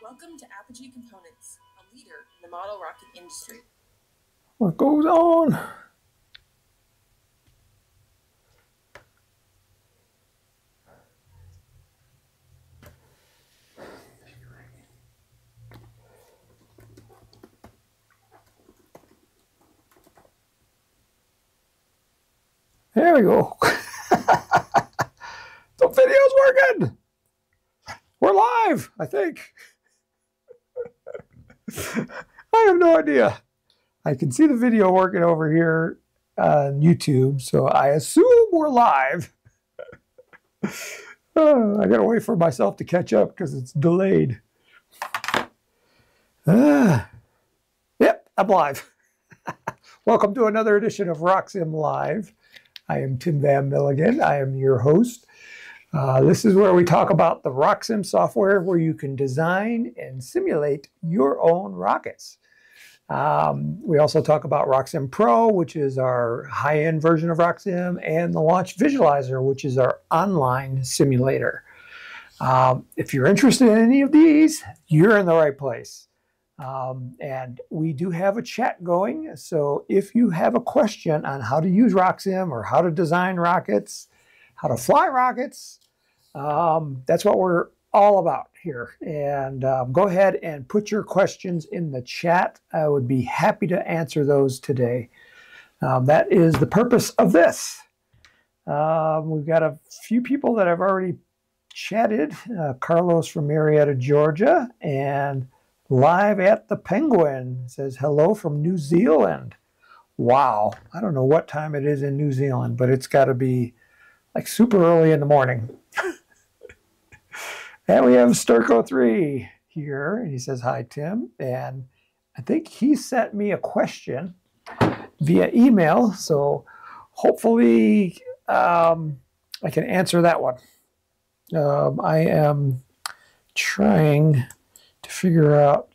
Welcome to Apogee Components, a leader in the model rocket industry. What goes on? There we go. The video's working. We're live, I think. I have no idea. I can see the video working over here on YouTube, so I assume we're live. I gotta wait for myself to catch up because it's delayed. Yep, I'm live. Welcome to another edition of RockSim Live. I am Tim Van Milligan. I am your host. This is where we talk about the RockSim software where you can design and simulate your own rockets. We also talk about RockSim Pro, which is our high-end version of RockSim, and the Launch Visualizer, which is our online simulator. If you're interested in any of these, you're in the right place. And we do have a chat going, so if you have a question on how to use RockSim or how to design rockets, how to fly rockets, that's what we're all about here. And go ahead and put your questions in the chat. I would be happy to answer those today. That is the purpose of this. We've got a few people that have already chatted. Carlos from Marietta, Georgia, and Live at the Penguin says hello from New Zealand. Wow, I don't know what time it is in New Zealand, but it's got to be like super early in the morning. And we have Sturko3 here, and he says, hi, Tim. And I think he sent me a question via email, so hopefully I can answer that one. I am trying to figure out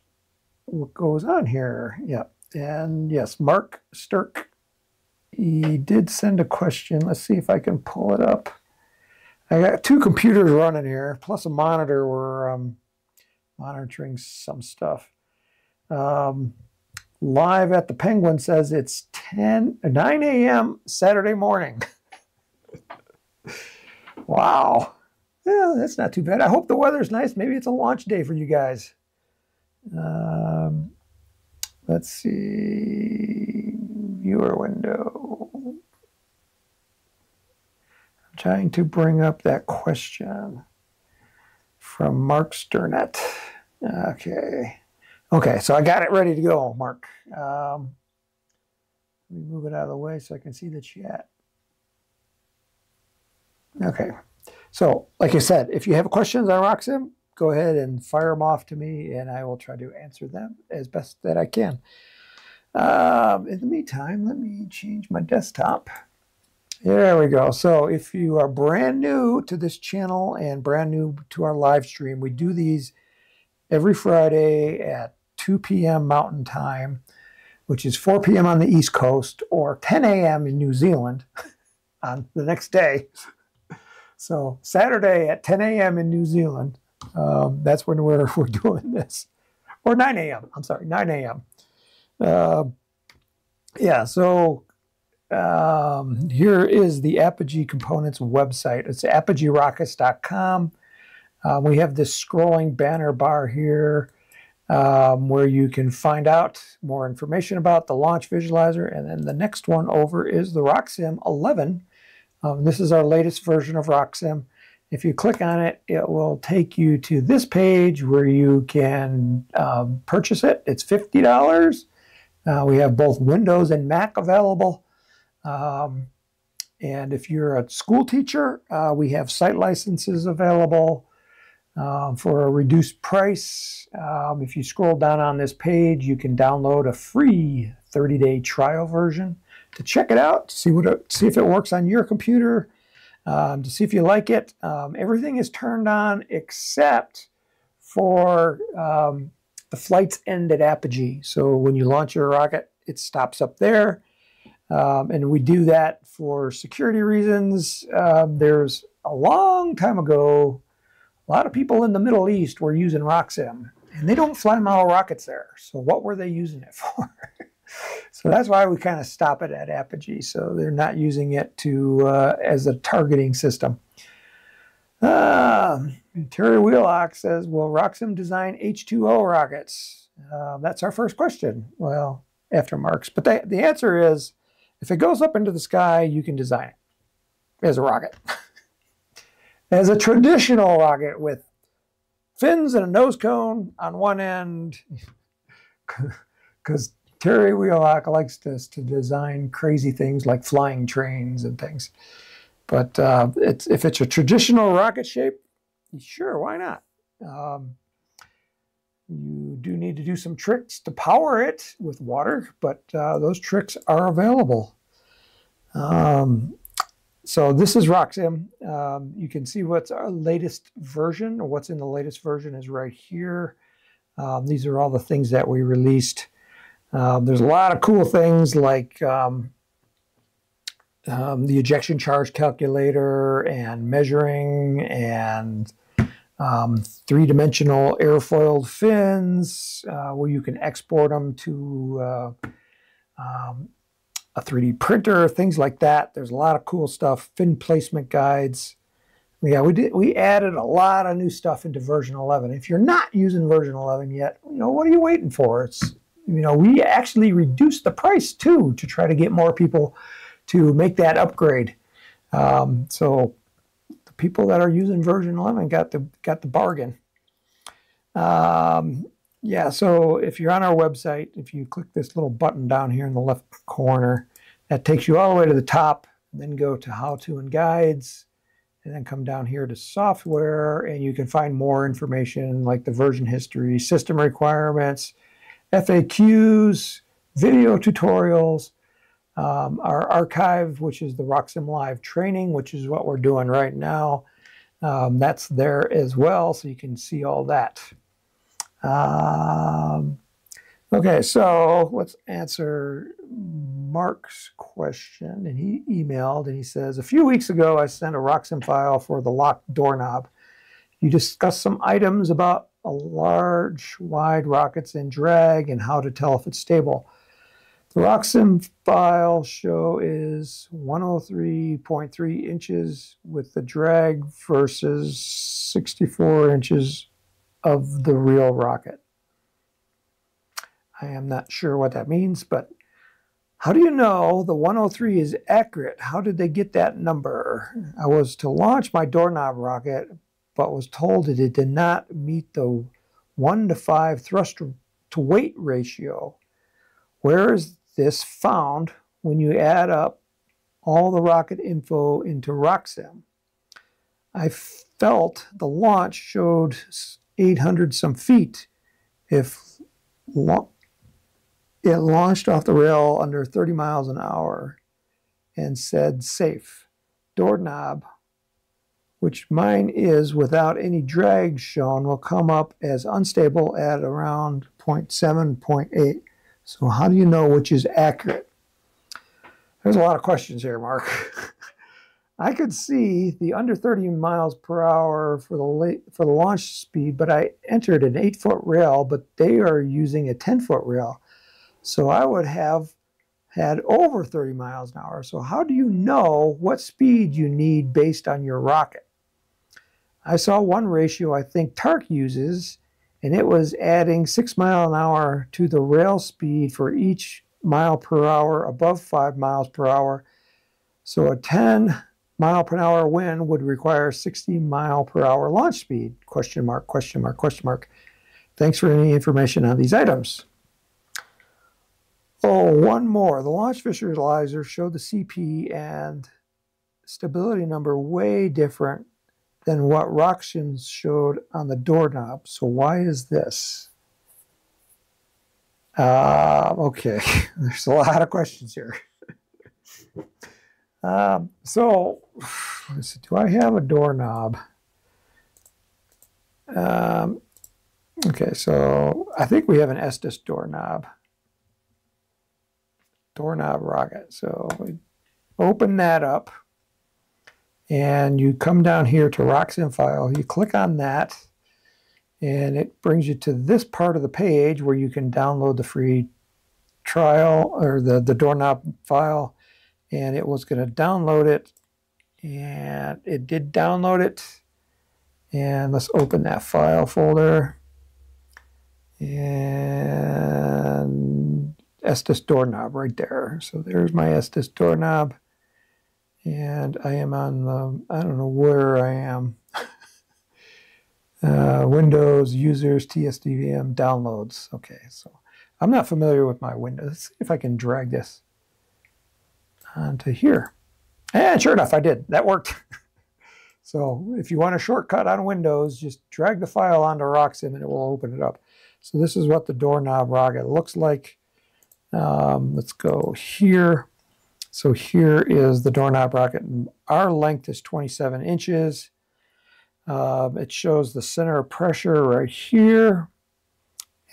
what goes on here. Yeah, and yes, Mark Sturk, he did send a question. Let's see if I can pull it up. I got two computers running here, plus a monitor. We're monitoring some stuff. Live at the Penguin says it's 9 a.m. Saturday morning. Wow. Yeah, that's not too bad. I hope the weather's nice. Maybe it's a launch day for you guys. Let's see. Viewer window. Trying to bring up that question from Mark Sternett. Okay, so I got it ready to go, Mark. Let me move it out of the way so I can see the chat. Okay, so like I said, if you have questions on RockSim, go ahead and fire them off to me, and I will try to answer them as best that I can. In the meantime, let me change my desktop. There we go. So if you are brand new to this channel and brand new to our live stream, we do these every Friday at 2 p.m. Mountain Time, which is 4 p.m. on the East Coast, or 10 a.m. in New Zealand on the next day. So Saturday at 10 a.m. in New Zealand, that's when we're doing this. Or 9 a.m. I'm sorry, 9 a.m. Yeah, so here is the Apogee Components website. It's apogeerockets.com. We have this scrolling banner bar here where you can find out more information about the Launch Visualizer. And then the next one over is the RockSim 11. This is our latest version of RockSim. If you click on it, it will take you to this page where you can purchase it. It's $50. We have both Windows and Mac available. And if you're a school teacher, we have site licenses available for a reduced price. If you scroll down on this page, you can download a free 30-day trial version to check it out, to see if it works on your computer, to see if you like it. Everything is turned on except for the flights end at Apogee. So when you launch your rocket, it stops up there. And we do that for security reasons. There's a long time ago, a lot of people in the Middle East were using RockSim, And they don't fly model rockets there. So what were they using it for? So that's why we kind of stop it at Apogee. So they're not using it to as a targeting system. Terry Wheelock says, will RockSim design H2O rockets? That's our first question. Well, after Mark's. But the answer is, if it goes up into the sky, you can design it as a rocket. As a traditional rocket with fins and a nose cone on one end, because Terry Wheelock likes us to design crazy things like flying trains and things. But if it's a traditional rocket shape, sure, why not? You do need to do some tricks to power it with water, but those tricks are available. So this is RockSim. You can see what's our latest version, or what's in the latest version is right here. These are all the things that we released. There's a lot of cool things like the ejection charge calculator and measuring and three-dimensional airfoiled fins where you can export them to a 3D printer, things like that. There's a lot of cool stuff, fin placement guides. Yeah, we added a lot of new stuff into version 11. If you're not using version 11 yet, what are you waiting for? It's we actually reduced the price too to try to get more people to make that upgrade. So the people that are using version 11 got the bargain. Yeah, so if you're on our website, if you click this little button down here in the left corner, that takes you all the way to the top, and then go to How To and Guides, and then come down here to Software, and you can find more information like the version history, system requirements, FAQs, video tutorials, our archive, which is the RockSim Live training, which is what we're doing right now. That's there as well, so you can see all that. Okay, so let's answer Mark's question. And he emailed and he says, a few weeks ago, I sent a RockSim file for the lock doorknob. You discussed some items about a large, wide rockets and drag and how to tell if it's stable. The RockSim file show is 103.3 inches with the drag versus 64 inches of the real rocket. I am not sure what that means, but how do you know the 103 is accurate? How did they get that number? I was to launch my doorknob rocket, but was told that it did not meet the 1:5 thrust to weight ratio. Where is this found when you add up all the rocket info into RockSim? I felt the launch showed 800 some feet. If it launched off the rail under 30 miles an hour and said safe. Doorknob, which mine is without any drag shown, will come up as unstable at around 0.7, 0.8. So how do you know which is accurate? There's a lot of questions here, Mark. I could see the under 30 miles per hour for the launch speed, but I entered an 8-foot rail, but they are using a 10-foot rail. So I would have had over 30 miles an hour. So how do you know what speed you need based on your rocket? I saw one ratio I think TARC uses, and it was adding 6 miles an hour to the rail speed for each mile per hour above 5 miles per hour. So a 10 mile per hour wind would require 60 mile per hour launch speed? Question mark, question mark, question mark. Thanks for any information on these items. Oh, one more. The launch visualizer showed the CP and stability number way different than what RockSim showed on the doorknob. So why is this? Okay, there's a lot of questions here. So, let's see, do I have a doorknob? Okay, so I think we have an Estes doorknob. Doorknob rocket. So we open that up and you come down here to RockSim file. You click on that And it brings you to this part of the page where you can download the free trial or the doorknob file. And it was going to download it. And it did download it. And let's open that file folder. And Estes doorknob right there. So there's my Estes doorknob. And I am on the, I don't know where I am. Windows, users, TSDVM, downloads. Okay, so I'm not familiar with my Windows. Let's see if I can drag this onto here. And sure enough, I did. That worked. So if you want a shortcut on Windows, just drag the file onto RockSim and it will open it up. So this is what the doorknob rocket looks like. Let's go here. So here is the doorknob rocket. Our length is 27 inches. It shows the center of pressure right here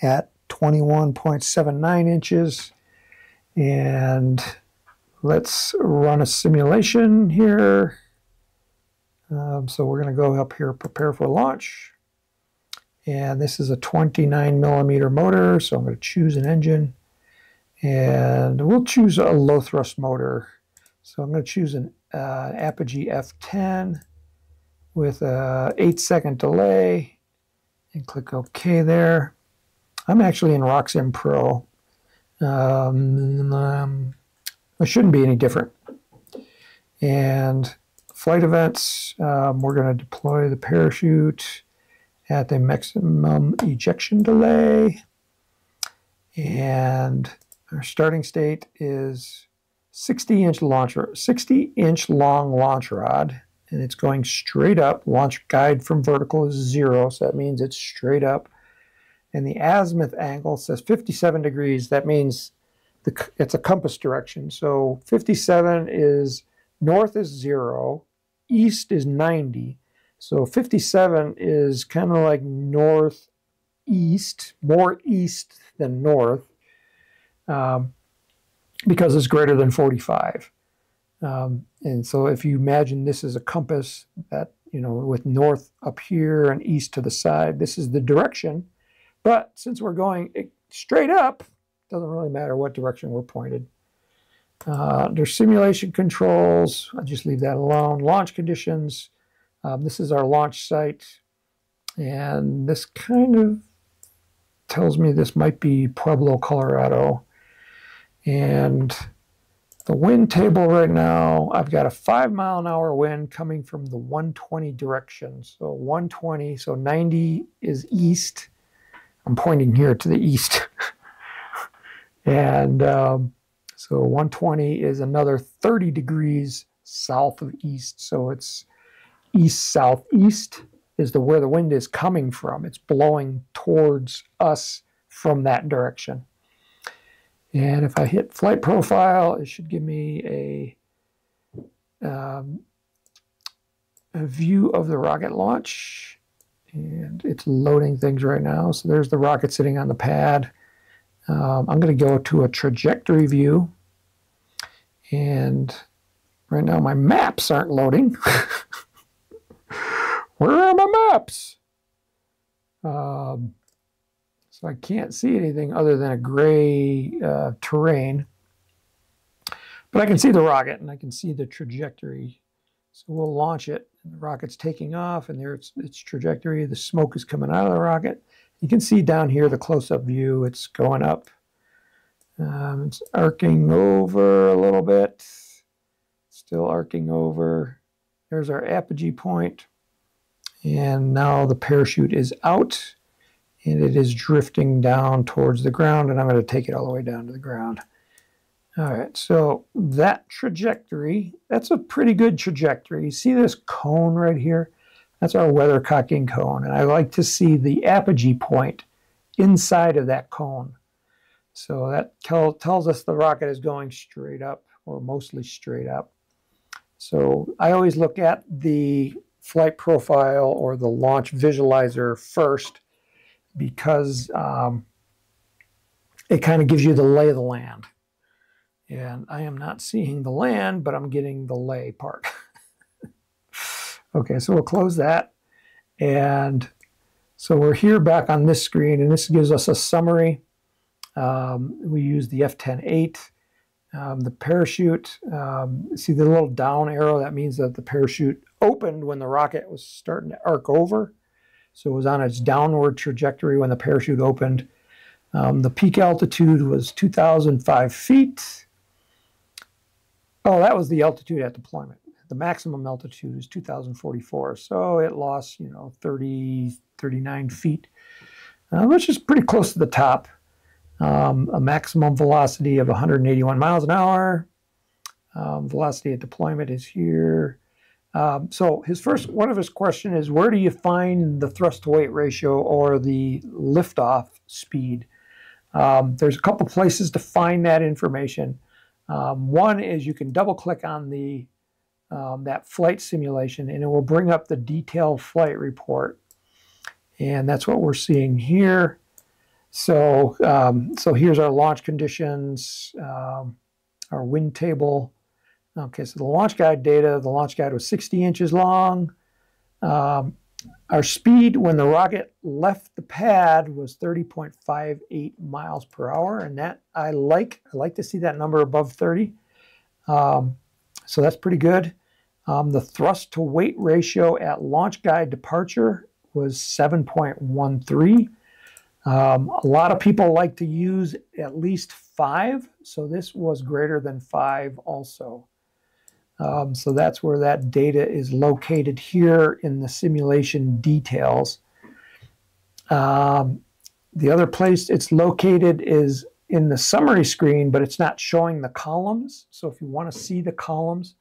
at 21.79 inches. And let's run a simulation here. So we're going to go up here, prepare for launch. And this is a 29 millimeter motor. So I'm going to choose an engine. And we'll choose a low thrust motor. So I'm going to choose an Apogee F10 with a 8-second delay and click OK there. I'm actually in RockSim Pro. It shouldn't be any different. And flight events, we're going to deploy the parachute at the maximum ejection delay. And our starting state is 60-inch long launch rod. And it's going straight up. Launch guide from vertical is 0, so that means it's straight up. And the azimuth angle says 57 degrees. That means it's a compass direction. So 57 is north is 0, east is 90. So 57 is kind of like northeast, more east than north, because it's greater than 45. And so if you imagine this is a compass that, with north up here and east to the side, this is the direction. But since we're going straight up, it doesn't really matter what direction we're pointed. There's simulation controls. I'll just leave that alone. Launch conditions. This is our launch site. And this kind of tells me this might be Pueblo, Colorado. And the wind table right now, I've got a 5-mile-an-hour wind coming from the 120 direction. So 120, so 90 is east. I'm pointing here to the east. And so 120 is another 30 degrees south of east. So it's east-southeast is where the wind is coming from. It's blowing towards us from that direction. And if I hit flight profile, it should give me a view of the rocket launch. And it's loading things right now. So there's the rocket sitting on the pad. I'm going to go to a trajectory view. And right now my maps aren't loading. Where are my maps? So I can't see anything other than a gray terrain. But I can see the rocket and I can see the trajectory. So we'll launch it. And the rocket's taking off and there's its trajectory. The smoke is coming out of the rocket. You can see down here the close-up view. It's going up. It's arcing over a little bit. Still arcing over. There's our apogee point. And now the parachute is out. And it is drifting down towards the ground, and I'm going to take it all the way down to the ground. All right, so that trajectory, that's a pretty good trajectory. You see this cone right here? That's our weathercocking cone, and I like to see the apogee point inside of that cone. So that tells us the rocket is going straight up, or mostly straight up. So I always look at the flight profile or the launch visualizer first, because it kind of gives you the lay of the land. And I am not seeing the land, but I'm getting the lay part. Okay, so we'll close that. And So we're here back on this screen, and this gives us a summary. We use the F-10-8. The parachute, see the little down arrow? That means that the parachute opened when the rocket was starting to arc over. So it was on its downward trajectory when the parachute opened. The peak altitude was 2,005 feet. Oh, that was the altitude at deployment. The maximum altitude is 2,044. So it lost, 30, 39 feet, which is pretty close to the top. A maximum velocity of 181 miles an hour. Velocity at deployment is here. So one of his questions is, where do you find the thrust to weight ratio or the liftoff speed? There's a couple places to find that information. One is you can double click on that flight simulation, and it will bring up the detailed flight report. And that's what we're seeing here. So, here's our launch conditions, our wind table. Okay, so the launch guide data, the launch guide was 60 inches long. Our speed when the rocket left the pad was 30.58 miles per hour, and that I like to see that number above 30. So that's pretty good. The thrust to weight ratio at launch guide departure was 7.13. A lot of people like to use at least 5, so this was greater than 5 also. So that's where that data is located here in the simulation details. The other place it's located is in the summary screen, but it's not showing the columns. So if you want to see the columns,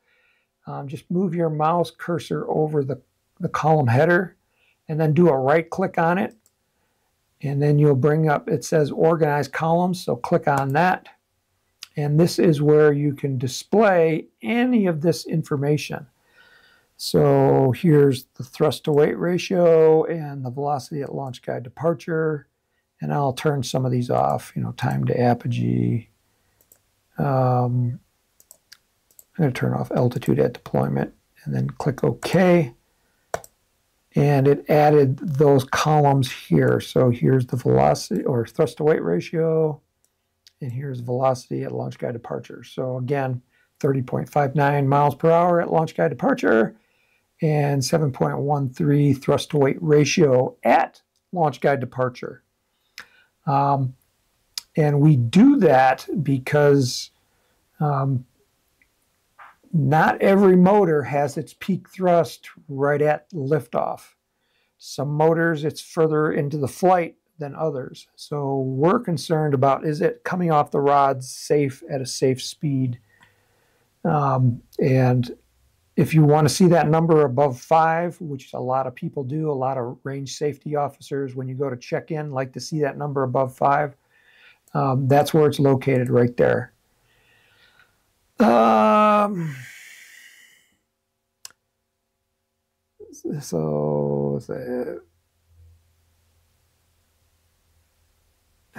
just move your mouse cursor over the column header and then do a right click on it. And then you'll bring up, it says organize columns, so click on that. And this is where you can display any of this information. So here's the thrust to weight ratio and the velocity at launch guide departure. And I'll turn some of these off, time to apogee. I'm going to turn off altitude at deployment and then click OK. And it added those columns here. So here's the velocity or thrust to weight ratio, and here's velocity at launch guide departure. So again, 30.59 miles per hour at launch guide departure and 7.13 thrust to weight ratio at launch guide departure. And we do that because not every motor has its peak thrust right at liftoff. Some motors, it's further into the flight than others. So we're concerned about, is it coming off the rods safe at a safe speed? And if you want to see that number above 5, which a lot of people do, a lot of range safety officers, when you go to check in, like to see that number above 5, that's where it's located right there.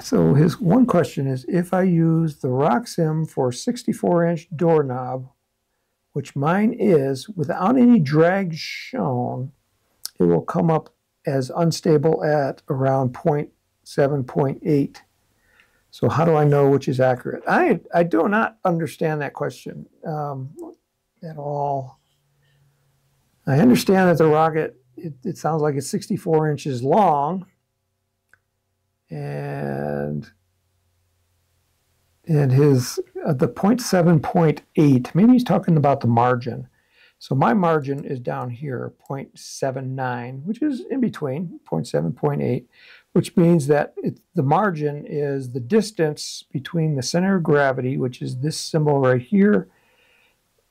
So his one question is, if I use the RockSim for 64-inch doorknob, which mine is, without any drag shown, it will come up as unstable at around 0.7, 0.8. So how do I know which is accurate? I do not understand that question at all. I understand that the rocket, it sounds like it's 64 inches long, and his the 0.7, 0.8, maybe he's talking about the margin. So my margin is down here, 0.79, which is in between 0.7, 0.8, which means that the margin is the distance between the center of gravity, which is this symbol right here,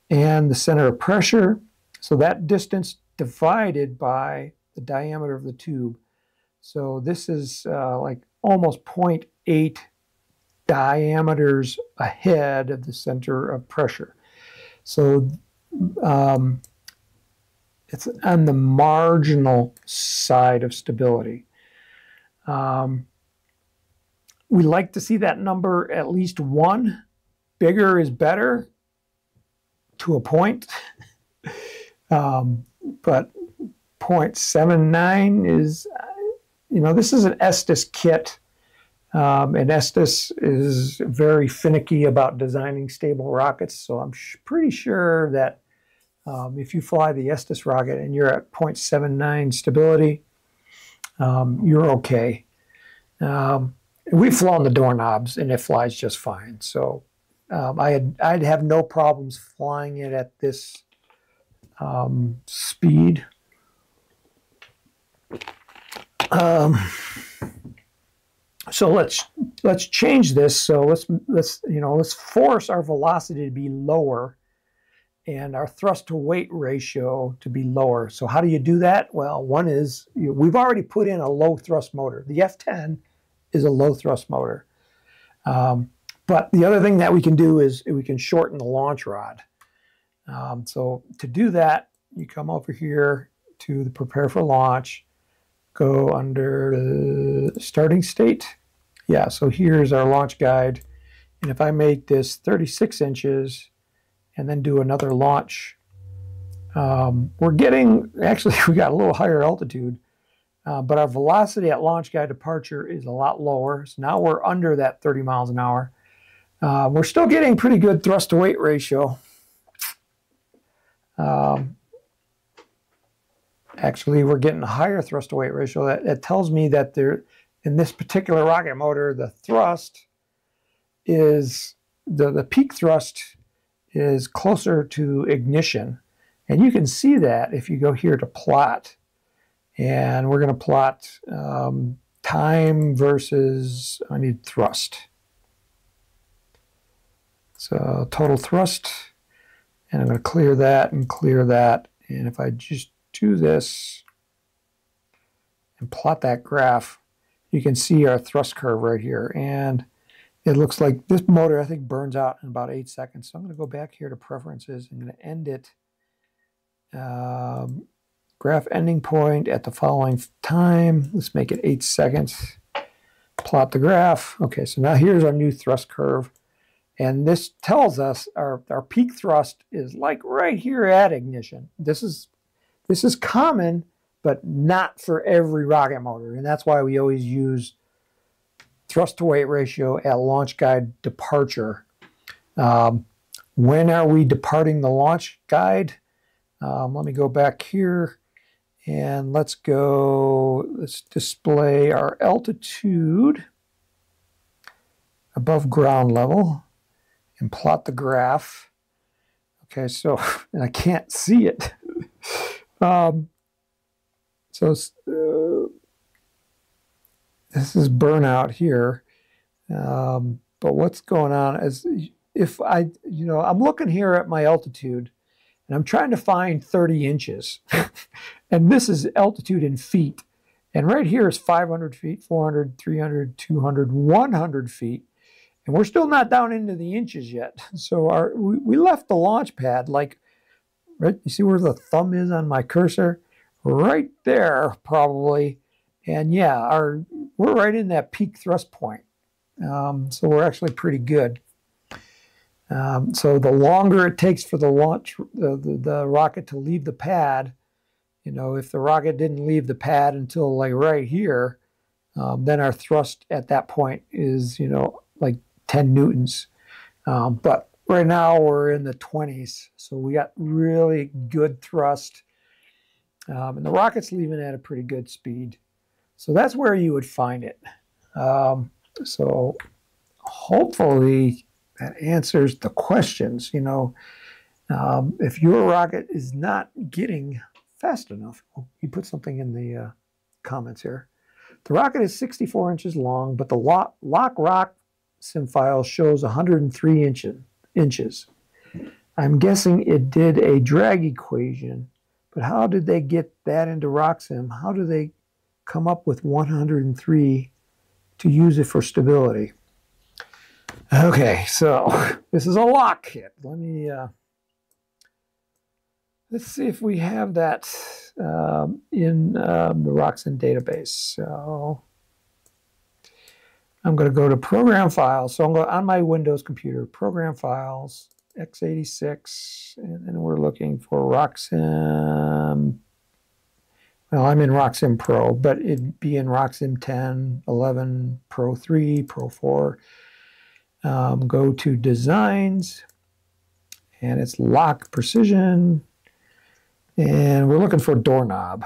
and the center of pressure. So that distance divided by the diameter of the tube. So this is like almost 0.8 diameters ahead of the center of pressure. So it's on the marginal side of stability. We like to see that number at least 1. Bigger is better to a point. But 0.79 is, this is an Estes kit. And Estes is very finicky about designing stable rockets. So I'm pretty sure that if you fly the Estes rocket and you're at 0.79 stability, you're okay. We've flown the doorknobs and it flies just fine. So I'd have no problems flying it at this speed. So let's change this. So let's force our velocity to be lower and our thrust to weight ratio to be lower. So how do you do that? Well, one is we've already put in a low thrust motor. The F10 is a low thrust motor. But the other thing that we can do is we can shorten the launch rod. So to do that, you come over here to the prepare for launch, go under starting state. Yeah, so here's our launch guide. And if I make this 36 inches and then do another launch, we're getting, actually we got a little higher altitude, but our velocity at launch guide departure is a lot lower. So now we're under that 30 miles an hour. We're still getting pretty good thrust to weight ratio. Actually, we're getting a higher thrust to weight ratio. That tells me that in this particular rocket motor, the thrust is, the peak thrust is closer to ignition. And you can see that if you go here to plot. And we're going to plot time versus, I need thrust. So total thrust. And I'm going to clear that and clear that. And if I just do this and plot that graph, you can see our thrust curve right here. And it looks like this motor, I think, burns out in about 8 seconds. So I'm going to go back here to preferences. I'm going to end it. Graph ending point at the following time. Let's make it 8 seconds. Plot the graph. Okay, so now here's our new thrust curve. And this tells us our peak thrust is like right here at ignition. This is common, but not for every rocket motor. And that's why we always use thrust to weight ratio at launch guide departure. When are we departing the launch guide? Let me go back here and let's display our altitude above ground level and plot the graph. Okay, so, and I can't see it. This is burnout here. But what's going on is if I'm looking here at my altitude and I'm trying to find 30 inches. And this is altitude in feet. And right here is 500 feet, 400, 300, 200, 100 feet. And we're still not down into the inches yet. So we left the launch pad, like, right, you see where the thumb is on my cursor? Right there, probably. And yeah, we're right in that peak thrust point. So we're actually pretty good. So the longer it takes for the rocket to leave the pad, if the rocket didn't leave the pad until like right here, then our thrust at that point is, like 10 newtons. But right now we're in the 20s, so we got really good thrust. And the rocket's leaving at a pretty good speed. So that's where you would find it. So hopefully that answers the questions. If your rocket is not getting fast enough, you put something in the comments here. The rocket is 64 inches long, but the RockSim file shows 103 inches. I'm guessing it did a drag equation, but how did they get that into RockSim? How do they come up with 103 to use it for stability? Okay, so this is a lock kit. Let's see if we have that in the RockSim database. So I'm going to go to Program Files. So I'm going on my Windows computer, Program Files, x86, and then we're looking for RockSim. Well, I'm in RockSim Pro, but it'd be in RockSim 10, 11, Pro 3, Pro 4. Go to Designs, and it's Lock Precision, and we're looking for doorknob.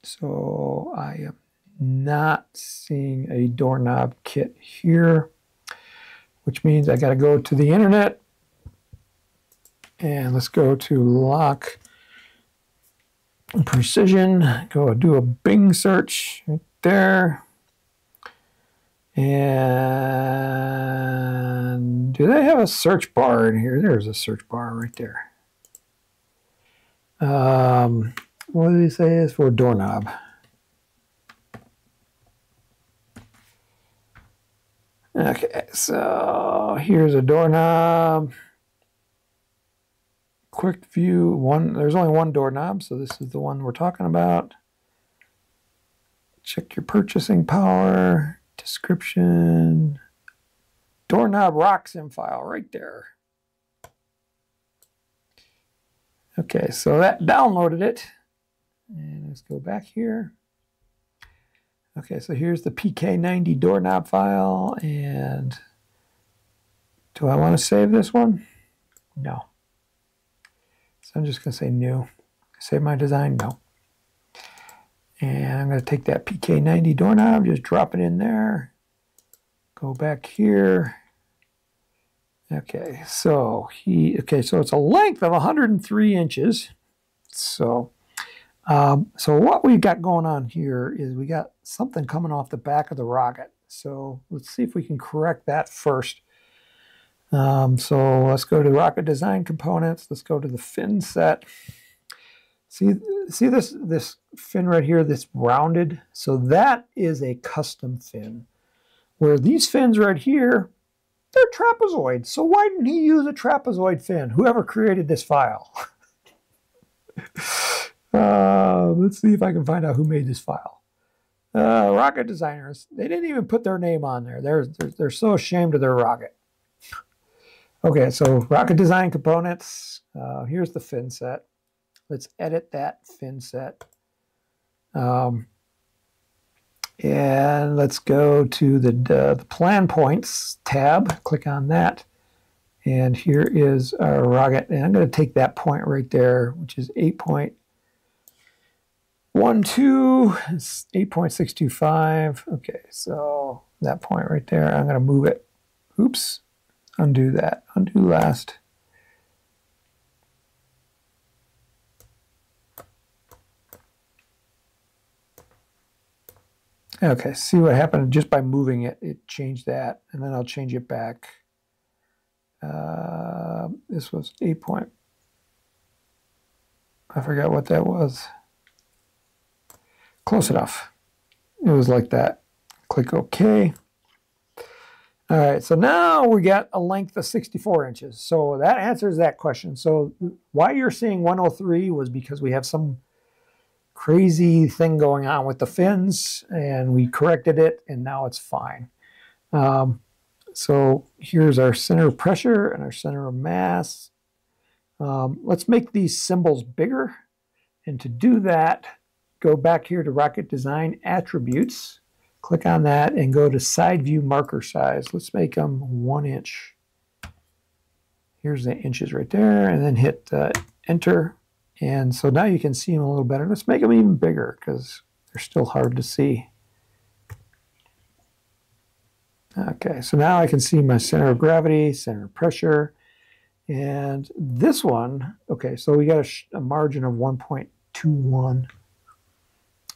So I am not seeing a doorknob kit here, which means I got to go to the internet, and let's go to Lock Precision, go do a Bing search right there. And do they have a search bar in here? There's a search bar right there. What did he say is for doorknob? Okay, so here's a doorknob. Quick view, one. There's only one doorknob, so this is the one we're talking about. Check your purchasing power, description, doorknob RockSim file right there. Okay, so that downloaded it. And let's go back here. Okay, so here's the PK90 doorknob file. And do I want to save this one? No. So I'm just going to say new. Save my design? No. And I'm going to take that PK90 doorknob, just drop it in there. Go back here. Okay, so so it's a length of 103 inches. So what we've got going on here is we got something coming off the back of the rocket. So let's see if we can correct that first. So let's go to rocket design components. Let's go to the fin set. See this fin right here that's rounded? So that is a custom fin. Where these fins right here, they're trapezoid. So why didn't he use a trapezoid fin? Whoever created this file. Let's see if I can find out who made this file. Rocket designers, they didn't even put their name on there. They're so ashamed of their rocket. Okay, so rocket design components. Here's the fin set. Let's edit that fin set. And let's go to the plan points tab. Click on that. And here is our rocket. And I'm going to take that point right there, which is 8.12. It's 8.625. Okay, so that point right there, I'm going to move it. Oops. Undo that. Undo last. Okay, see what happened just by moving it. It changed that, and then I'll change it back. This was 8 point. I forgot what that was. Close enough. It was like that. Click OK. All right, so now we got a length of 64 inches. So that answers that question. So why you're seeing 103 was because we have some crazy thing going on with the fins, and we corrected it, and now it's fine. So here's our center of pressure and our center of mass. Let's make these symbols bigger. And to do that, go back here to Rocket Design Attributes. Click on that and go to Side View Marker Size. Let's make them 1 inch. Here's the inches right there, and then hit Enter. And so now you can see them a little better. Let's make them even bigger because they're still hard to see. Okay, so now I can see my center of gravity, center of pressure. And this one, okay, so we got a margin of 1.21.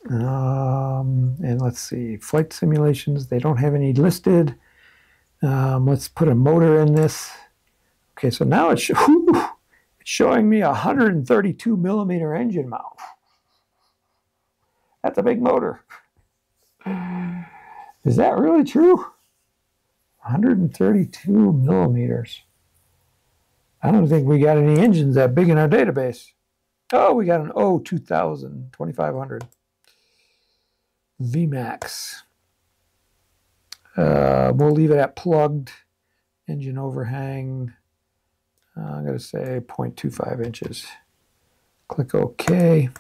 And let's see, flight simulations, they don't have any listed. Let's put a motor in this. Okay, so now it's showing me a 132 millimeter engine mount. That's a big motor. Is that really true? 132 millimeters. I don't think we got any engines that big in our database. Oh, we got an O2000, 2500. VMAX. We'll leave it at plugged. Engine overhang. I'm going to say 0.25 inches. Click OK.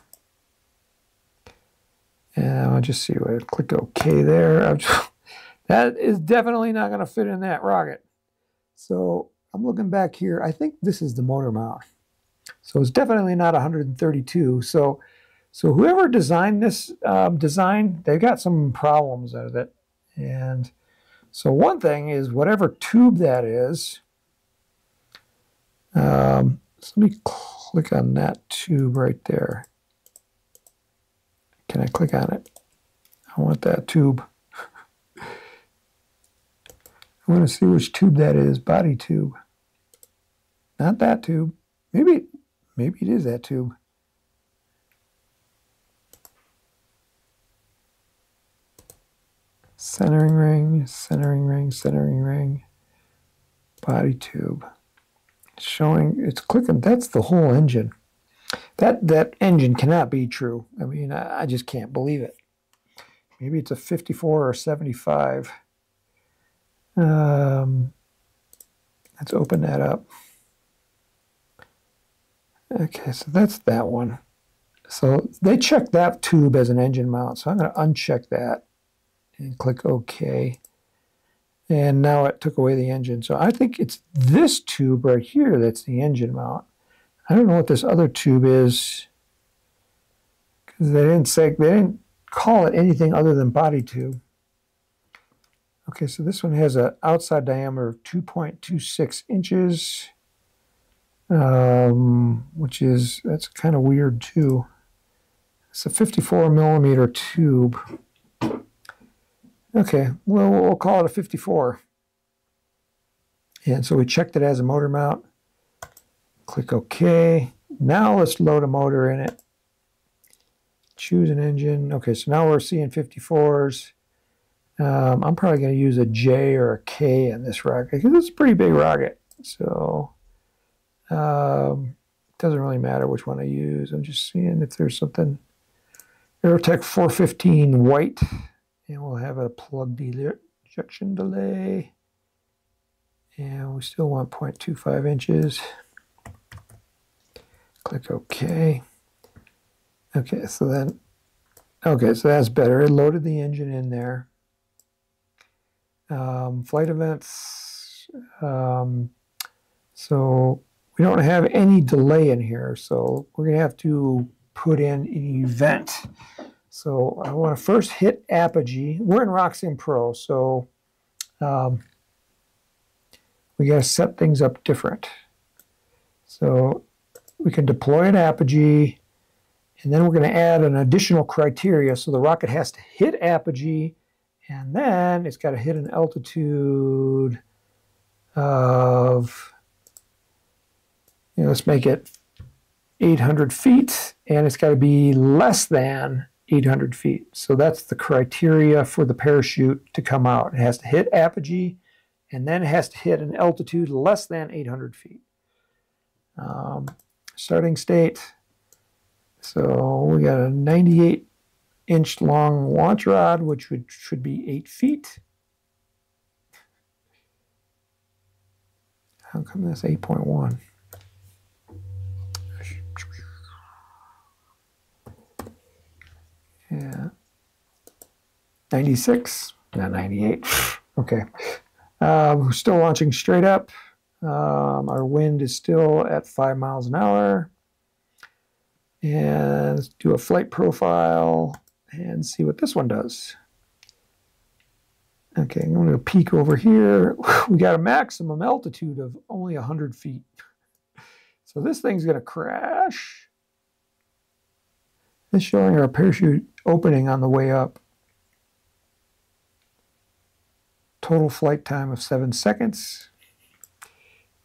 And I'll just see what I click OK there. That is definitely not going to fit in that rocket. So I'm looking back here. I think this is the motor mount. So it's definitely not 132. So whoever designed this design, they got some problems out of it. And so one thing is whatever tube that is. So let me click on that tube right there. Can I click on it? I want that tube. I want to see which tube that is. Body tube. Not that tube. Maybe it is that tube. Centering ring, centering ring, centering ring. Body tube. It's showing, it's clicking. That's the whole engine. That engine cannot be true. I mean, I just can't believe it. Maybe it's a 54 or 75. Let's open that up. Okay, so that's that one. So they checked that tube as an engine mount. So I'm going to uncheck that and click OK. And now it took away the engine. So I think it's this tube right here that's the engine mount. I don't know what this other tube is, because they didn't call it anything other than body tube. Okay, so this one has an outside diameter of 2.26 inches, that's kind of weird too. It's a 54 millimeter tube. Okay, well, we'll call it a 54. And so we checked it as a motor mount. Click OK. Now let's load a motor in it. Choose an engine. Okay, so now we're seeing 54s. I'm probably going to use a J or a K in this rocket because it's a pretty big rocket. So it doesn't really matter which one I use. I'm just seeing if there's something. Aerotech 415 white. And we'll have a plug ejection delay. And we still want 0.25 inches. Click OK. Okay, so that's better. It loaded the engine in there. Flight events. So we don't have any delay in here. So we're going to have to put in an event. So I want to first hit Apogee. We're in RockSim Pro, so we got to set things up different. So we can deploy an Apogee, and then we're going to add an additional criteria. So the rocket has to hit Apogee, and then it's got to hit an altitude of, let's make it 800 feet, and it's got to be less than 800 feet. So that's the criteria for the parachute to come out. It has to hit Apogee, and then it has to hit an altitude less than 800 feet. Starting state. So we got a 98-inch long launch rod, which should be 8 feet. How come that's 8.1? Yeah, 96, not 98. Okay. We're still launching straight up. Our wind is still at 5 miles an hour. And let's do a flight profile and see what this one does. Okay, I'm going to peek over here. We got a maximum altitude of only 100 feet. So this thing's going to crash. It's showing our parachute opening on the way up. Total flight time of 7 seconds.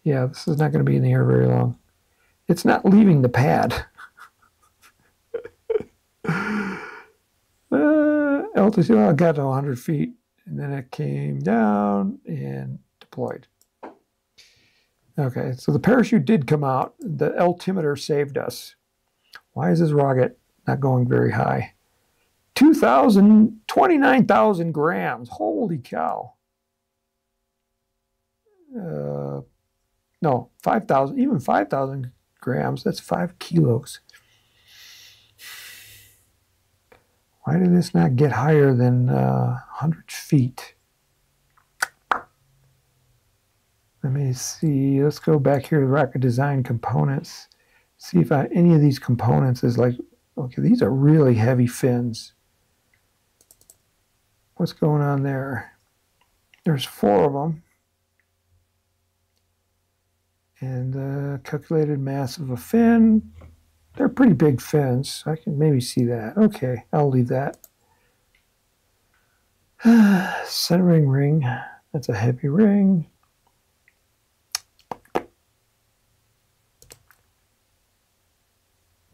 Yeah, this is not going to be in the air very long. It's not leaving the pad. Altitude, I got to 100 feet, and then it came down and deployed. Okay, so the parachute did come out. The altimeter saved us. Why is this rocket not going very high? 29,000 grams. Holy cow. No, 5,000, even 5,000 grams. That's 5 kilos. Why did this not get higher than 100 feet? Let me see. Let's go back here to rocket design components. See if any of these components is like, okay, these are really heavy fins. What's going on there? There's 4 of them. And the calculated mass of a fin. They're pretty big fins. I can maybe see that. Okay, I'll leave that. Centering ring. That's a heavy ring.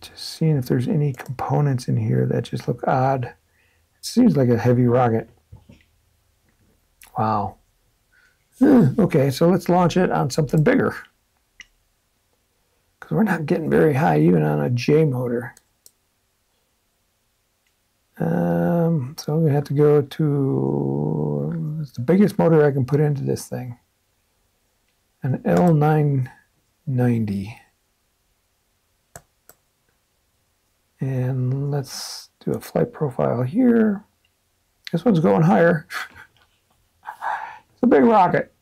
Just seeing if there's any components in here that just look odd. It seems like a heavy rocket. Wow. Okay, so let's launch it on something bigger. Because we're not getting very high even on a J motor. So I'm going to have to go to, it's the biggest motor I can put into this thing. An L990. And let's do a flight profile here. This one's going higher. It's a big rocket.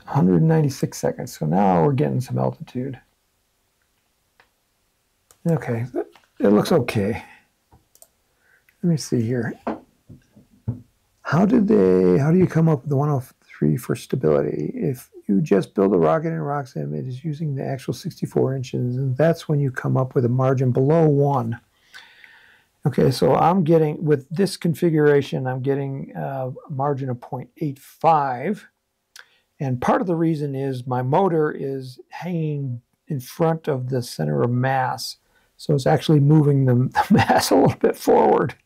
196 seconds. So now we're getting some altitude. Okay, it looks okay. Let me see here. How do you come up with the 103 for stability? If you just build a rocket in RockSim, it is using the actual 64 inches, and that's when you come up with a margin below 1. Okay, so I'm getting, with this configuration, I'm getting a margin of 0.85. And part of the reason is my motor is hanging in front of the center of mass. So it's actually moving the mass a little bit forward.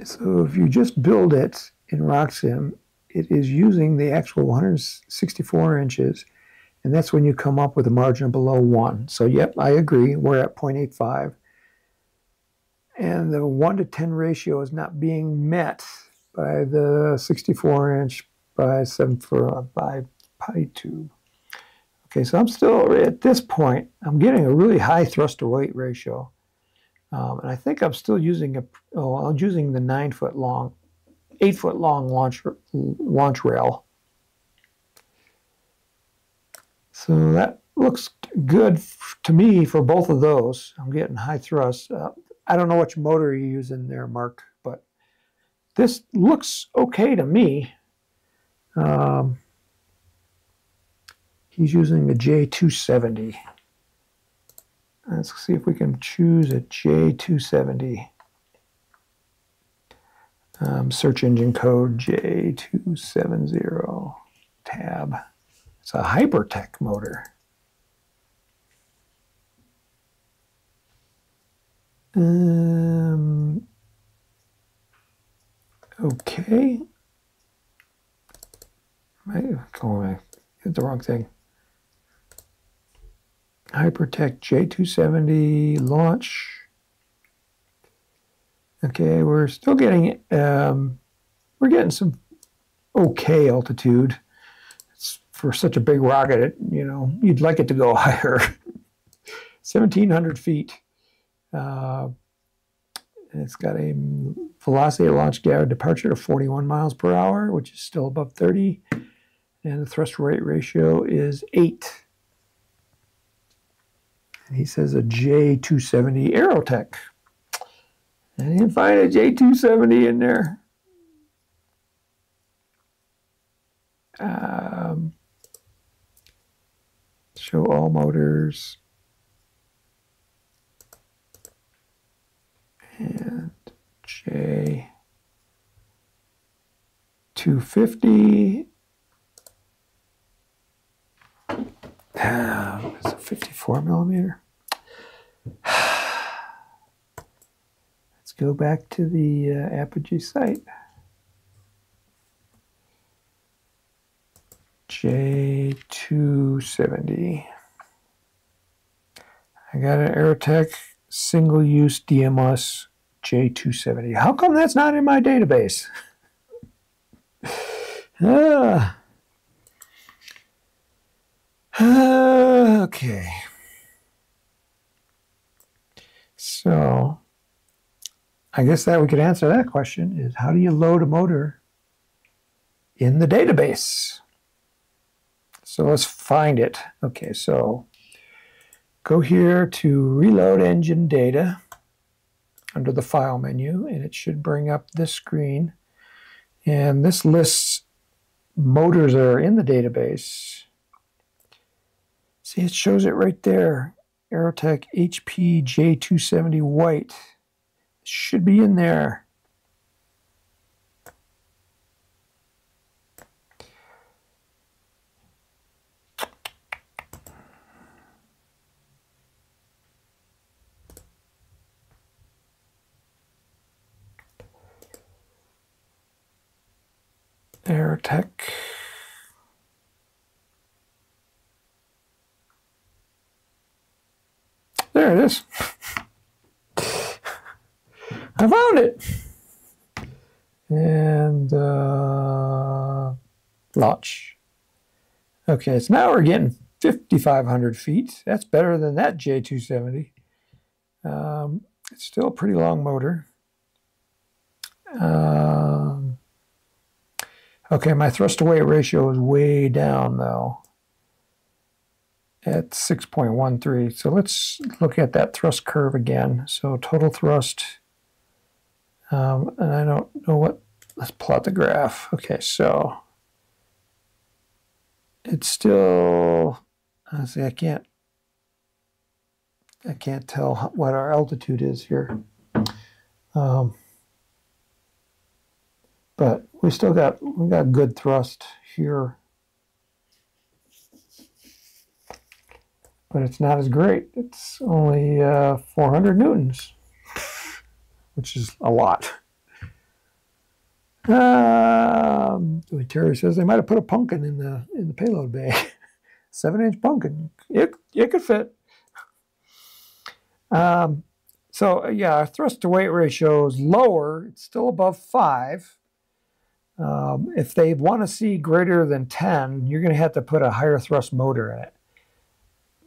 So if you just build it in RockSim, it is using the actual 164 inches. And that's when you come up with a margin below 1. So, yep, I agree. We're at 0.85. And the 1 to 10 ratio is not being met by the 64-inch by 7 by pi tube. Okay, so I'm still, at this point, I'm getting a really high thrust-to-weight ratio. And I think I'm still using I'm using the 9-foot long, 8-foot long launch rail. So that looks good to me for both of those. I'm getting high thrust. I don't know which motor you use in there, Mark, but this looks okay to me. He's using a J270. Let's see if we can choose a J270. Search engine code J270 tab. It's a Hypertech motor. Okay. I hit the wrong thing. Hypertech J270 launch. Okay, we're still getting we're getting some okay altitude. It's for such a big rocket, you know, you'd like it to go higher. 1,700 feet. It's got a velocity at launch guide departure of 41 miles per hour, which is still above 30. And the thrust rate ratio is 8. And he says a J270 Aerotech. I didn't find a J270 in there. Show all motors. And J250. It's a 54 millimeter. Let's go back to the Apogee site. J270. I got an Aerotech single-use DMS J270. How come that's not in my database? Ah. Okay. So I guess that we could answer that question is how do you load a motor in the database? So let's find it. Okay, so go here to reload engine data under the file menu, and it should bring up this screen. And this lists motors that are in the database. See, it shows it right there. Aerotech HP J270 white. It should be in there. Aerotech. There it is. I found it. And launch. Okay, so now we're getting 5,500 feet. That's better than that J270. It's still a pretty long motor. Okay, my thrust to weight ratio is way down though at 6.13. So let's look at that thrust curve again. So total thrust, and I don't know what, let's plot the graph. Okay, so it's still, honestly, I can't tell what our altitude is here. But we got good thrust here. But it's not as great. It's only 400 newtons, which is a lot. Terry says they might have put a pumpkin in the payload bay. 7-inch pumpkin. It could fit. So yeah, our thrust to weight ratio is lower. It's still above 5. If they want to see greater than 10, you're going to have to put a higher thrust motor in it.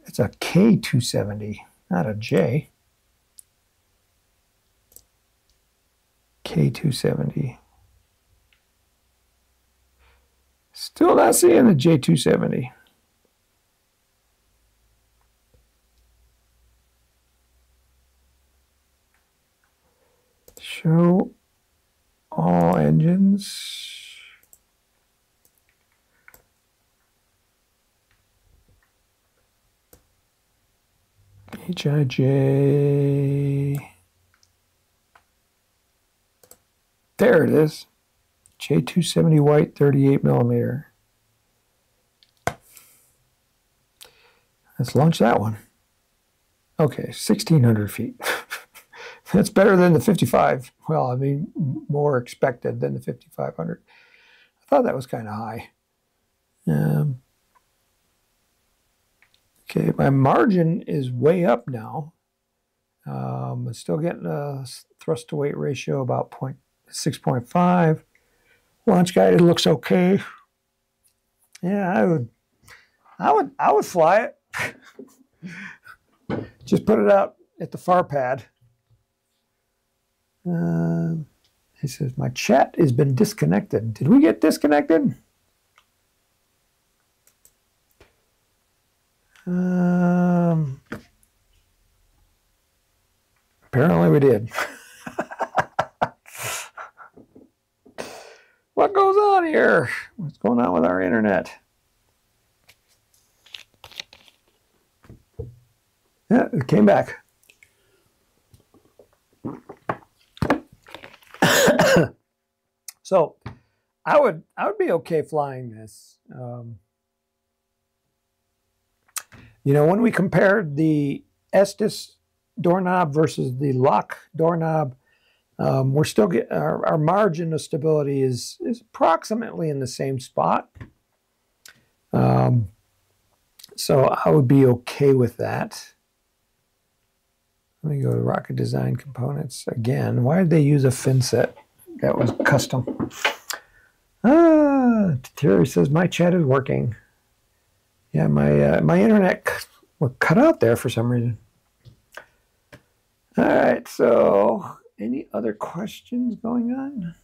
It's a K270, not a J. K270. Still not seeing the J270. Show all engines. HIJ. There it is. J270 white, 38 millimeter. Let's launch that one. Okay, 1,600 feet. That's better than the 55. Well, I mean, more expected than the 5,500. I thought that was kind of high. Okay, my margin is way up now. I'm still getting a thrust to weight ratio about 6.5. Launch guide, it looks okay. Yeah, I would fly it. Just put it out at the far pad. He says, my chat has been disconnected. Did we get disconnected? Apparently we did. What goes on here? What's going on with our internet? Yeah, it came back. So I would be okay flying this. You know, when we compared the Estes doorknob versus the lock doorknob, we're still getting our margin of stability is approximately in the same spot. So I would be okay with that. Let me go to Rocket Design Components again. Why did they use a fin set that was custom? Terry says my chat is working. Yeah, my internet cut out there for some reason. All right, so any other questions going on?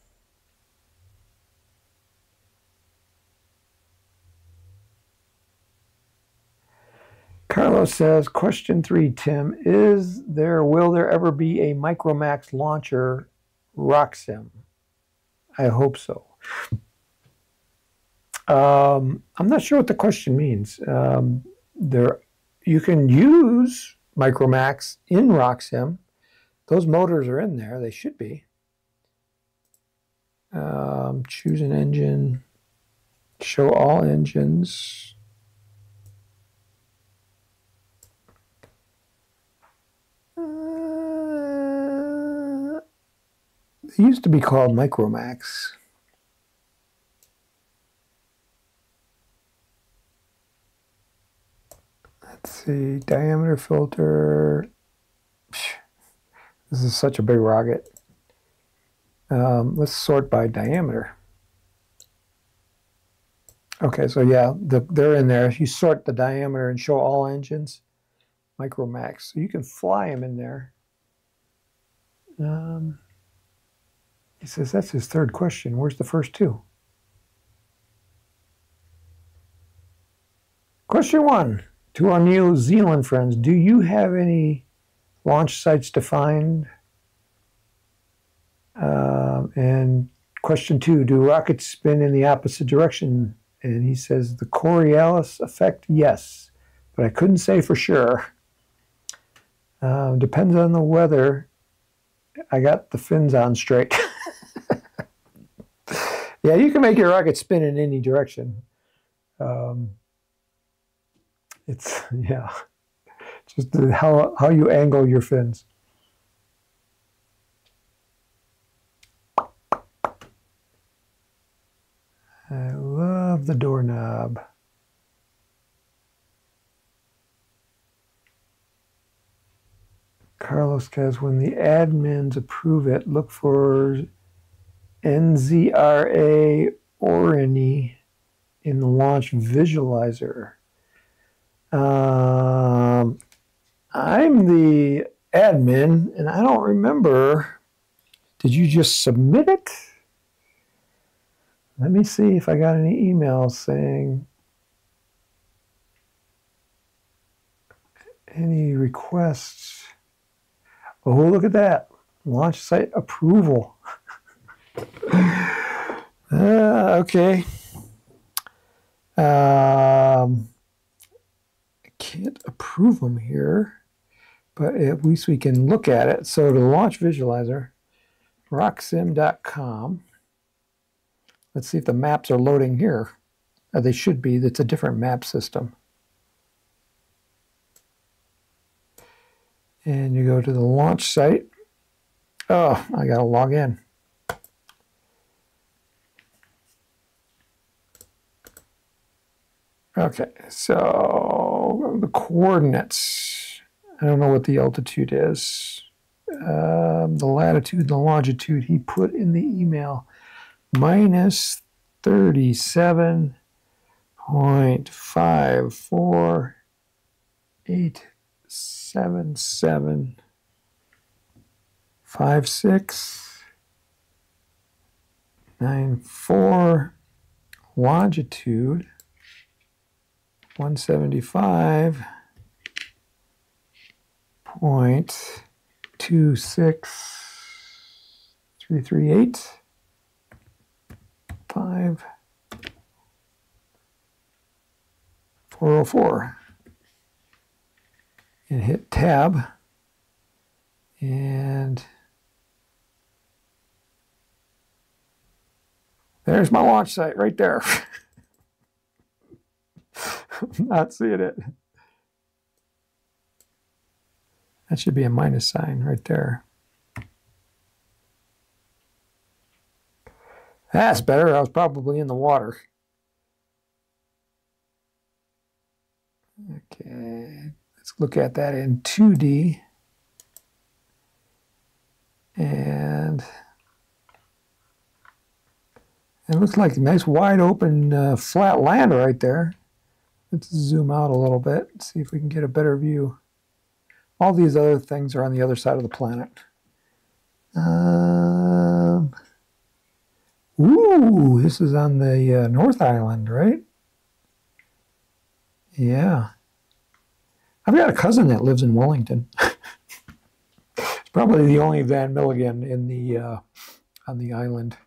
Carlos says, question 3, Tim, will there ever be a Micromax launcher RockSim? I hope so. I'm not sure what the question means. You can use Micromax in RockSim. Those motors are in there. They should be. Choose an engine. Show all engines. They used to be called Micromax. Let's see, diameter filter. This is such a big rocket. Let's sort by diameter. Okay, so yeah, they're in there. If you sort the diameter and show all engines, Micromax. So you can fly them in there. He says that's his third question. Where's the first two? Question 1, to our New Zealand friends, do you have any launch sites defined? And question 2, do rockets spin in the opposite direction? And he says the Coriolis effect, yes, but I couldn't say for sure. Depends on the weather. I got the fins on straight. Yeah, you can make your rocket spin in any direction. It's just how you angle your fins. I love the doorknob. Carlos says, when the admins approve it, look for NZRA Orani in the launch visualizer. I'm the admin, and I don't remember. Did you just submit it? Let me see if I got any emails saying any requests. Oh, look at that. Launch site approval. Okay. I can't approve them here, but at least we can look at it. So the launch visualizer, rocksim.com. Let's see if the maps are loading here. They should be. It's a different map system. And you go to the launch site. Oh, I got to log in. Okay, so the coordinates. I don't know what the altitude is. The latitude, the longitude he put in the email. Minus 37.548775694. Longitude 175.26338. 404, and hit tab, and there's my launch site right there. I'm not seeing it. That should be a minus sign right there. That's better. I was probably in the water. Okay, let's look at that in 2D. And looks like a nice wide open flat land right there. Let's zoom out a little bit and see if we can get a better view. All these other things are on the other side of the planet. Ooh, this is on the North Island, right? Yeah. I've got a cousin that lives in Wellington. It's probably the only Van Milligan in the on the island.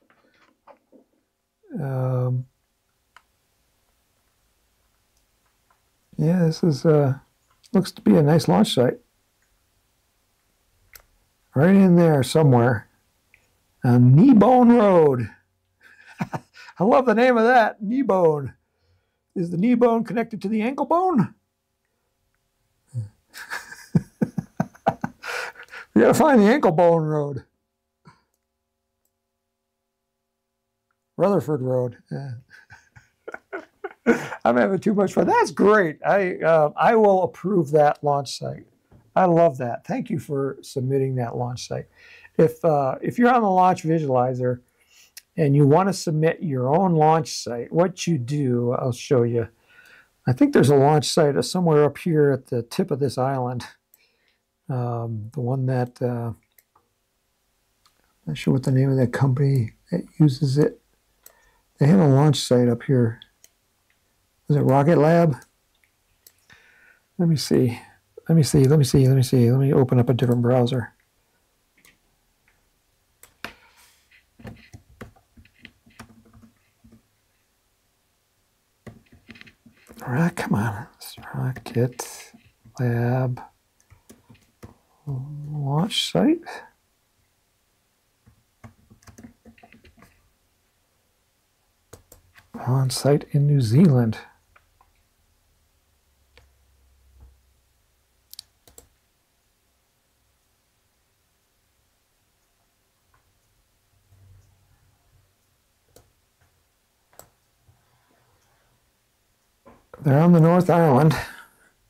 Yeah, this is looks to be a nice launch site. Right in there somewhere. Kneebone Road. I love the name of that, Kneebone. Is the knee bone connected to the ankle bone? We gotta find the ankle bone road. Rutherford Road. Yeah. I'm having too much fun. That's great. I will approve that launch site. I love that. Thank you for submitting that launch site. If you're on the launch visualizer and you want to submit your own launch site, what you do, I'll show you. I think there's a launch site somewhere up here at the tip of this island. The one that, I'm not sure what the name of that company that uses it. They have a launch site up here. Is it Rocket Lab? Let me see. Let me open up a different browser. All right, come on. Rocket Lab launch site. On site in New Zealand. They're on the North Island.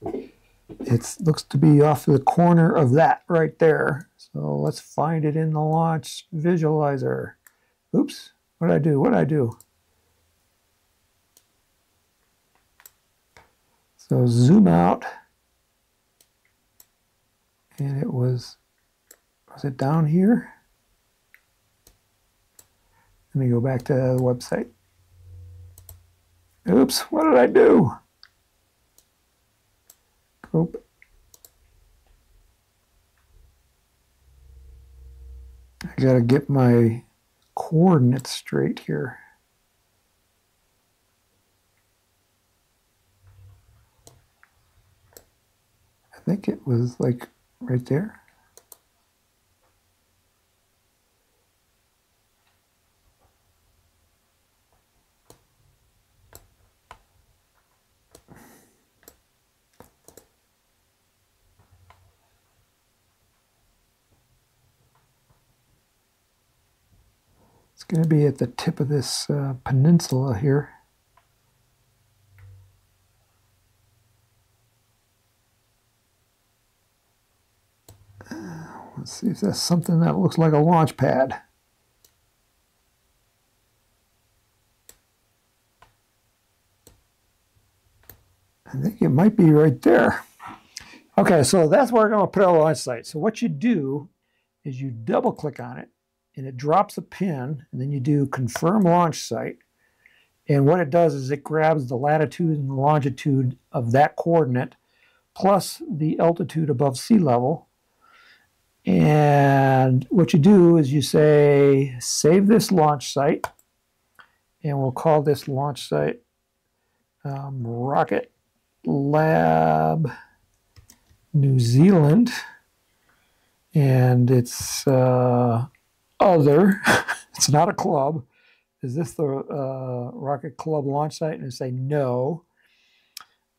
It looks to be off the corner of that right there. So let's find it in the launch visualizer. Oops, what did I do? What did I do? So zoom out. And it was it down here? Let me go back to the website. Oops, what did I do? Oop. I gotta get my coordinates straight here. I think it was like right there. It's going to be at the tip of this peninsula here. Let's see if that's something that looks like a launch pad. I think it might be right there. Okay, so that's where we're going to put our launch site. So what you do is you double click on it and it drops a pin, and then you do confirm launch site. And what it does is it grabs the latitude and the longitude of that coordinate plus the altitude above sea level. And what you do is you say, save this launch site, and we'll call this launch site Rocket Lab New Zealand, and it's other. It's not a club. Is this the Rocket Club launch site? And I say no.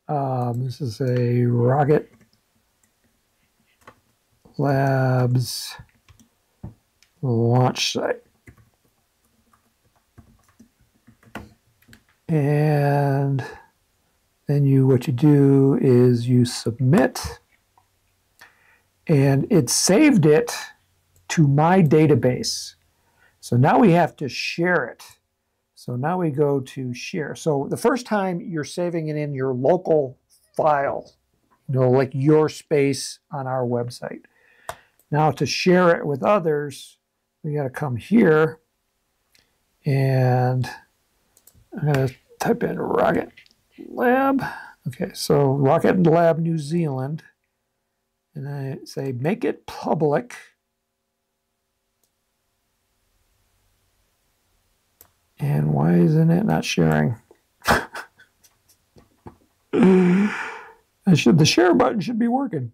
This is a Rocket Labs launch site. And then what you do is you submit, and it saved it to my database. So now we have to share it. So now we go to share. So the first time you're saving it in your local file, like your space on our website. Now to share it with others, we got to come here and I'm going to type in Rocket Lab. Okay, so Rocket Lab New Zealand. And I say make it public. And why isn't it not sharing? The share button should be working.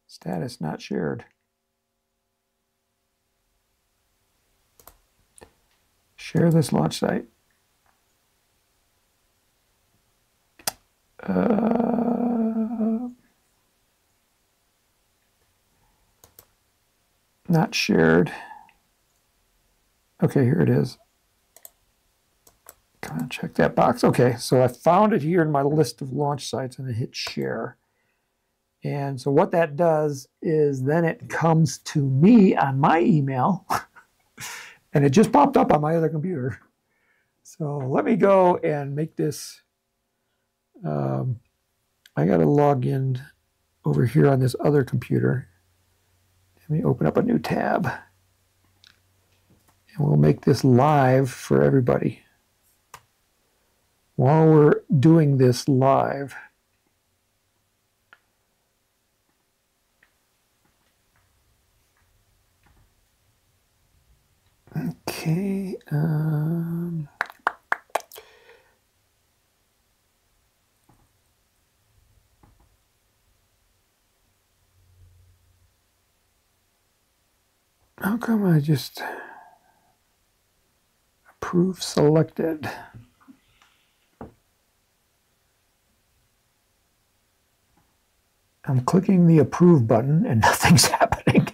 Status not shared. Share this launch site. Not shared. Okay, here it is. Come on, check that box. Okay, so I found it here in my list of launch sites and I hit share. And so what that does is then it comes to me on my email and it just popped up on my other computer. So let me go and make this. I got to log in over here on this other computer. Let me open up a new tab. And we'll make this live for everybody. While we're doing this live, okay, how come I just approve selected? I'm clicking the approve button and nothing's happening.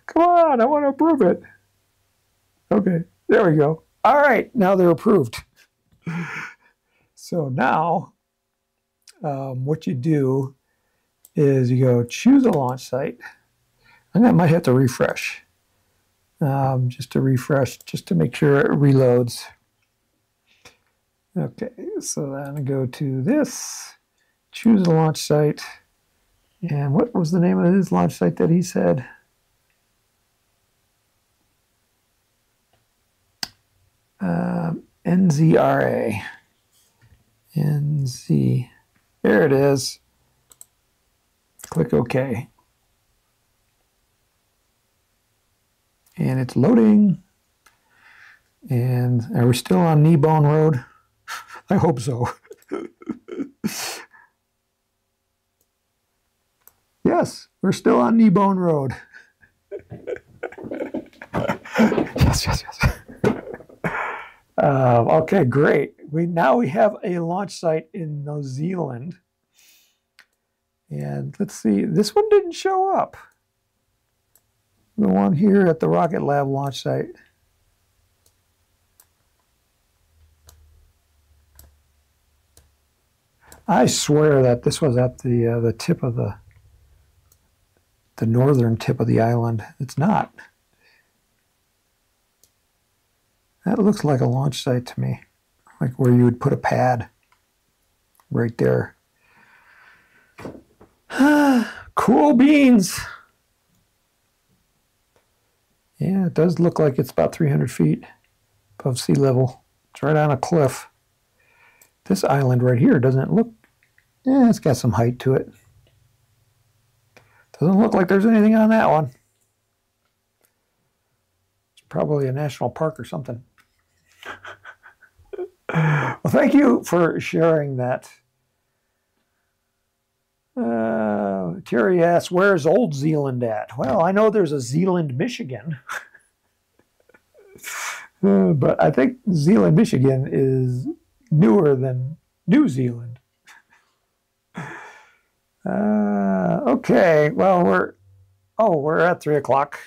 Come on, I want to approve it. Okay, there we go. All right, now they're approved. So now what you do is you go choose a launch site. And I might have to refresh. Just to refresh, just to make sure it reloads. Okay, so then I go to this. Choose a launch site. And what was the name of his launch site that he said? NZRA. NZ. There it is. Click OK. And it's loading. And are we still on Kneebone Road? I hope so. Yes, we're still on Kneebone Road. Yes. Okay, great. Now we have a launch site in New Zealand. And let's see, this one didn't show up. The one here at the Rocket Lab launch site. I swear that this was at the tip of the northern tip of the island. It's not. That looks like a launch site to me, like where you would put a pad right there. Cool beans. Yeah, it does look like it's about 300 feet above sea level. It's right on a cliff. This island right here doesn't look, it's got some height to it. Doesn't look like there's anything on that one. It's probably a national park or something. Well, thank you for sharing that. Terry asks, where's Old Zealand at? Well, I know there's a Zeeland, Michigan. But I think Zeeland, Michigan is newer than New Zealand. Okay, well, we're at 3 o'clock.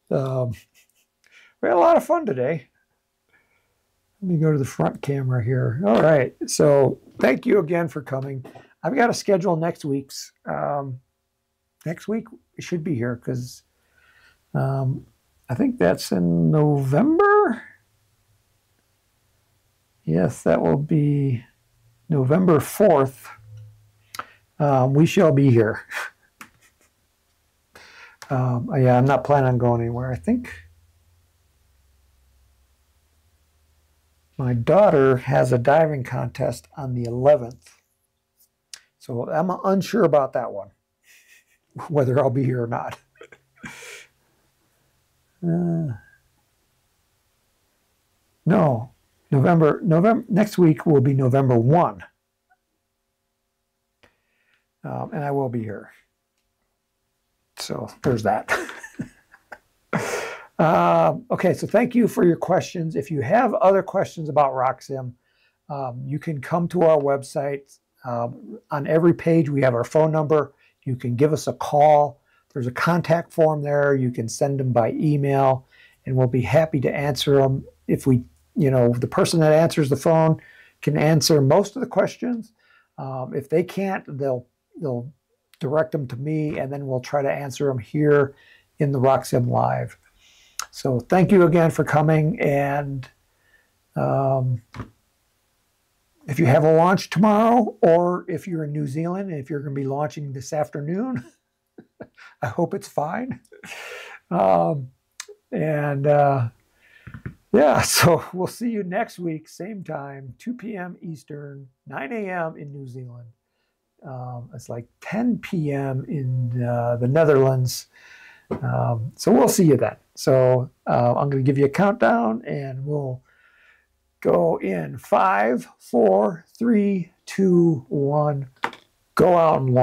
We had a lot of fun today. Let me go to the front camera here. All right, so thank you again for coming. I've got to schedule next week's. Next week it should be here because I think that's in November. Yes, that will be November 4th. We shall be here. Yeah, I'm not planning on going anywhere. I think my daughter has a diving contest on the 11th. So I'm unsure about that one, whether I'll be here or not. No, November, next week will be November 1. And I will be here. So there's that. Okay, so thank you for your questions. If you have other questions about RockSim, you can come to our website. On every page, we have our phone number. You can give us a call. There's a contact form there. You can send them by email, and we'll be happy to answer them. If we, the person that answers the phone can answer most of the questions. If they can't, they'll direct them to me, and then we'll try to answer them here in the RockSim Live. So thank you again for coming, and if you have a launch tomorrow, or if you're in New Zealand, and if you're going to be launching this afternoon, I hope it's fine. Yeah, so we'll see you next week, same time, 2 p.m. Eastern, 9 a.m. in New Zealand. It's like 10 p.m. in the Netherlands. So we'll see you then. So I'm going to give you a countdown, and we'll go in 5, 4, 3, 2, 1. Go out and launch.